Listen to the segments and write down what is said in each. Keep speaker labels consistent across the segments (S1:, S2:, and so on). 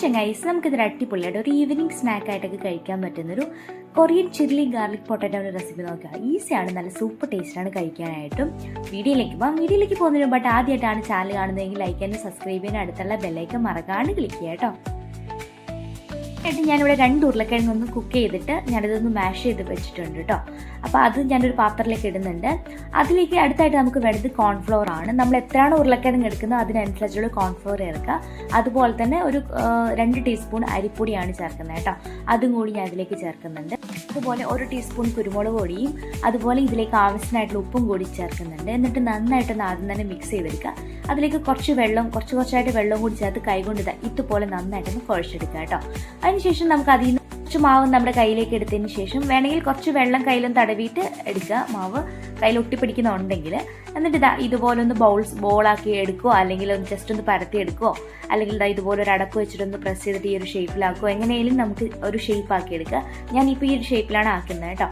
S1: ചങ്ങായിസ്, നമുക്കിതൊരു അടിപൊളിയായിട്ട് ഒരു ഈവനിങ് സ്നാക്കായിട്ടൊക്കെ കഴിക്കാൻ പറ്റുന്നൊരു കൊറിയൻ ചില്ലി ഗാർലിക് പൊട്ടാറ്റോയുടെ റെസിപ്പി നോക്കുക. ഈസിയാണ്, നല്ല സൂപ്പർ ടേസ്റ്റാണ് കഴിക്കാനായിട്ടും. വീഡിയോയിലേക്ക് പോകുന്നതിന് മുമ്പായിട്ട് ആദ്യമായിട്ടാണ് ചാനൽ കാണുന്നതെങ്കിൽ ലൈക്ക് ചെയ്യാനും സബ്സ്ക്രൈബ് ചെയ്യാനും അടുത്തുള്ള ബെല്ലൈക്കൻ മറക്കാണ്ട് ക്ലിക്ക് ചെയ്യുക കേട്ടോ. ആയിട്ട് ഞാനിവിടെ 2 ഉരുളക്കിഴങ്ങ് ഒന്ന് കുക്ക് ചെയ്തിട്ട് ഞാനിതൊന്ന് മാഷ് ചെയ്ത് വെച്ചിട്ടുണ്ട് കേട്ടോ. അപ്പോൾ അത് ഞാനൊരു പാത്രത്തിലേക്ക് ഇടുന്നുണ്ട്. അതിലേക്ക് അടുത്തായിട്ട് നമുക്ക് വേണ്ടത് കോൺഫ്ലോർ ആണ്. നമ്മൾ എത്രയാണോ ഉരുളക്കിഴങ്ങ് എടുക്കുന്നത് അതിനനുസരിച്ചുള്ള കോൺഫ്ലോർ ചേർക്കുക. അതുപോലെ തന്നെ ഒരു 2 ടീസ്പൂൺ അരിപ്പൊടിയാണ് ചേർക്കുന്നത് കേട്ടോ. അതും കൂടി ഞാൻ ഇതിലേക്ക് ചേർക്കുന്നുണ്ട്. അതുപോലെ 1 ടീസ്പൂൺ കുരുമുളക് പൊടിയും അതുപോലെ ഇതിലേക്ക് ആവശ്യമായിട്ടുള്ള ഉപ്പും കൂടി ചേർക്കുന്നുണ്ട്. എന്നിട്ട് നന്നായിട്ടൊന്ന് ആദ്യം തന്നെ മിക്സ് ചെയ്തെടുക്കുക. അതിലേക്ക് കുറച്ചായിട്ട് വെള്ളം കൂടി ചേർത്ത് കൈകൊണ്ട് ഇതുപോലെ നന്നായിട്ടൊന്ന് കുഴച്ചെടുക്കുക കേട്ടോ. അതിനുശേഷം നമുക്ക് അതിൽ നിന്ന് കുറച്ച് മാവ് നമ്മുടെ കയ്യിലേക്ക് എടുത്തതിന് ശേഷം വേണമെങ്കിൽ കുറച്ച് വെള്ളം കയ്യിലും തടവിയിട്ട് എടുക്കുക, മാവ് കയ്യിൽ ഒട്ടിപ്പിടിക്കുന്നുണ്ടെങ്കിൽ. എന്നിട്ട് ഇതുപോലെ ഒന്ന് ബോളാക്കി എടുക്കുകയോ അല്ലെങ്കിൽ ഒന്ന് ജസ്റ്റ് ഒന്ന് പരത്തി എടുക്കുകയോ അല്ലെങ്കിൽ ഇതുപോലെ ഒരു അടപ്പ് വെച്ചിട്ടൊന്ന് പ്രസ് ചെയ്തിട്ട് ഈ ഒരു ഷേപ്പിലാക്കുകയോ എങ്ങനെയും നമുക്ക് ഒരു ഷേപ്പ് ആക്കി എടുക്കുക. ഞാനിപ്പോൾ ഈ ഒരു ഷേപ്പിലാണ് ആക്കുന്നത് കേട്ടോ.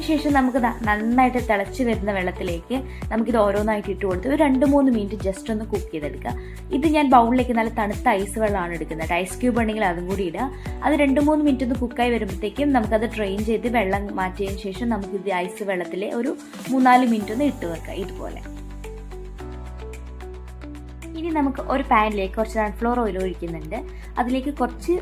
S1: ശേഷം നമുക്ക് നന്നായിട്ട് തിളച്ച് വരുന്ന വെള്ളത്തിലേക്ക് നമുക്കിത് ഓരോന്നായിട്ട് ഇട്ട് കൊടുത്ത് ഒരു 2-3 മിനിറ്റ് ജസ്റ്റ് ഒന്ന് കുക്ക് ചെയ്തെടുക്കുക. ഇത് ഞാൻ ബൗളിലേക്ക് നല്ല തണുത്ത ഐസ് വെള്ളമാണ് എടുക്കുന്നത്. ഐസ് ക്യൂബ് ഉണ്ടെങ്കിൽ അതും കൂടി ഇടുക. അത് 2-3 മിനിറ്റ് ഒന്ന് കുക്കായി വരുമ്പോഴത്തേക്കും നമുക്കത് ഡ്രെയിൻ ചെയ്ത് വെള്ളം മാറ്റിയതിന് ശേഷം നമുക്കിത് ഐസ് വെള്ളത്തിൽ ഒരു 3-4 മിനിറ്റ് ഒന്ന് ഇട്ട് വെക്കുക ഇതുപോലെ. ഇനി നമുക്ക് ഒരു പാനിലേക്ക് കുറച്ച് സൺഫ്ലവർ ഓയിൽ ഒഴിക്കുന്നുണ്ട്. അതിലേക്ക് കുറച്ച്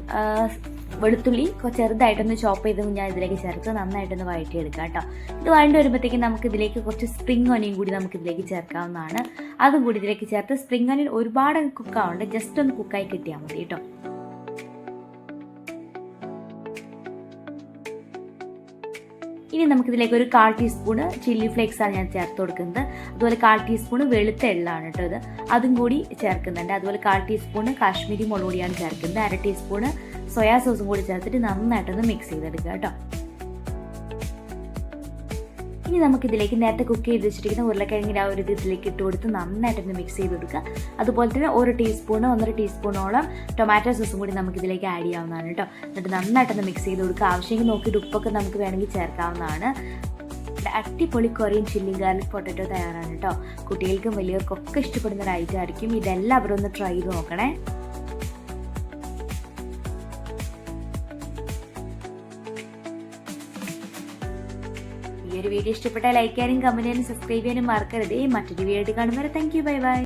S1: വെളുത്തുള്ളി ചെറുതായിട്ടൊന്ന് ചോപ്പ് ചെയ്ത് ഞാൻ ഇതിലേക്ക് ചേർത്ത് നന്നായിട്ടൊന്ന് വഴറ്റിയെടുക്കാം കേട്ടോ. ഇത് വഴണ്ടി വരുമ്പോഴത്തേക്കും നമുക്ക് ഇതിലേക്ക് കുറച്ച് സ്പ്രിംഗ് ഒനിയൻ കൂടി നമുക്ക് ഇതിലേക്ക് ചേർക്കാവുന്നതാണ്. അതും കൂടി ഇതിലേക്ക് ചേർത്ത് സ്പ്രിംഗ് ഒനിയൻ ഒരുപാട് കുക്കാവുണ്ട്, ജസ്റ്റ് ഒന്ന് കുക്കായി കിട്ടിയാൽ മതി കേട്ടോ. ഇനി നമുക്കിതിലേക്ക് ഒരു 1/4 ടീസ്പൂണ് ചില്ലി ഫ്ലേക്സ് ആണ് ഞാൻ ചേർത്ത് കൊടുക്കുന്നത്. അതുപോലെ 1/4 ടീസ്പൂണ് വെളുത്ത എള്ളാണ് കേട്ടോ ഇത്, അതും കൂടി ചേർക്കുന്നുണ്ട്. അതുപോലെ 1/4 ടീസ്പൂണ് കാശ്മീരി മുളക് പൊടിയാണ് ചേർക്കുന്നത്. 1/2 ടീസ്പൂണ് സോയാ സോസും കൂടി ചേർത്തിട്ട് നന്നായിട്ടൊന്ന് മിക്സ് ചെയ്തെടുക്കുക കേട്ടോ. ഇനി നമുക്കിതിലേക്ക് നേരത്തെ കുക്ക് ചെയ്ത് വെച്ചിരിക്കുന്ന ഉരുളക്കിഴങ്ങിൻ്റെ ആ ഒരു ഇതിലേക്ക് ഇട്ട് കൊടുത്ത് നന്നായിട്ടൊന്ന് മിക്സ് ചെയ്ത് കൊടുക്കുക. അതുപോലെ തന്നെ 1 ടീസ്പൂണ് 1.5 ടീസ്പൂണോളം ടൊമാറ്റോ സോസും കൂടി നമുക്കിതിലേക്ക് ആഡ് ചെയ്യാവുന്നതാണ് കേട്ടോ. എന്നിട്ട് നന്നായിട്ടൊന്ന് മിക്സ് ചെയ്ത് കൊടുക്കുക. ആവശ്യമെങ്കിൽ നോക്കിയിട്ട് ഉപ്പൊക്കെ നമുക്ക് വേണമെങ്കിൽ ചേർക്കാവുന്നതാണ്. അടിപൊളി കൊറിയൻ ചില്ലി ഗാർലിക് പൊട്ടാറ്റോ തയ്യാറാണ് കേട്ടോ. കുട്ടികൾക്കും വലിയവർക്കൊക്കെ ഇഷ്ടപ്പെടുന്ന ഒരു ഐറ്റം ആയിരിക്കും. ഇതെല്ലാവരും ഒന്ന് ട്രൈ ചെയ്ത് നോക്കണേ. ഈ ഒരു വീഡിയോ ഇഷ്ടപ്പെട്ടാൽ ലൈക്ക് ചെയ്യാനും കമന്റ് ചെയ്യാനും സബ്സ്ക്രൈബ് ചെയ്യാനും മറക്കരുത്. മറ്റൊരു വീഡിയോ ആയിട്ട് കാണുന്നവരെ താങ്ക് യു, ബൈ ബൈ.